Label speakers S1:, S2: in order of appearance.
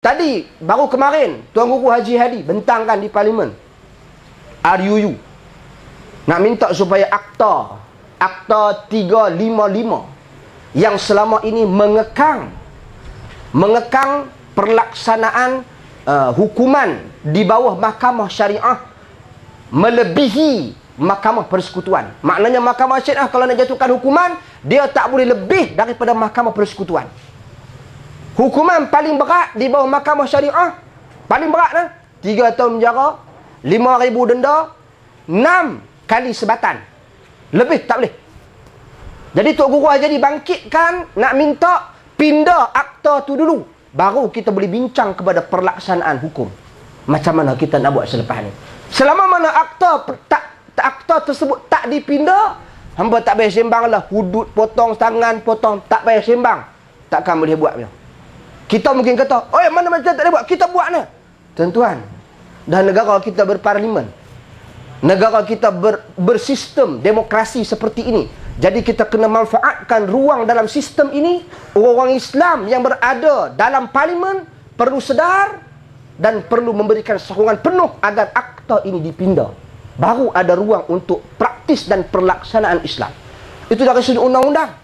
S1: Tadi, baru kemarin, Tuan Guru Haji Hadi bentangkan di Parlimen RUU nak minta supaya Akta 355 yang selama ini mengekang perlaksanaan hukuman di bawah Mahkamah Syariah melebihi Mahkamah Persekutuan. Maknanya Mahkamah Syariah kalau nak jatuhkan hukuman, dia tak boleh lebih daripada Mahkamah Persekutuan. Hukuman paling berat di bawah Mahkamah Syariah, paling berat lah, 3 tahun penjara, 5,000 denda, 6 kali sebatan. Lebih tak boleh. Jadi Tok Guru Haji bangkitkan nak minta pindah akta tu dulu, baru kita boleh bincang kepada perlaksanaan hukum. Macam mana kita nak buat selepas ni. Selama mana akta tersebut tak dipindah, hamba tak payah sembang lah, hudud potong tangan, potong, tak payah sembang. Takkan boleh buat macam. Kita mungkin kata, "Oi, mana macam tak boleh buat, kita buat ni." Tuan-tuan, dan negara kita berparlimen, negara kita bersistem demokrasi seperti ini. Jadi kita kena manfaatkan ruang dalam sistem ini. Orang-orang Islam yang berada dalam parlimen perlu sedar dan perlu memberikan sokongan penuh agar akta ini dipindah. Baru ada ruang untuk praktis dan perlaksanaan Islam. Itu dari sudut undang-undang.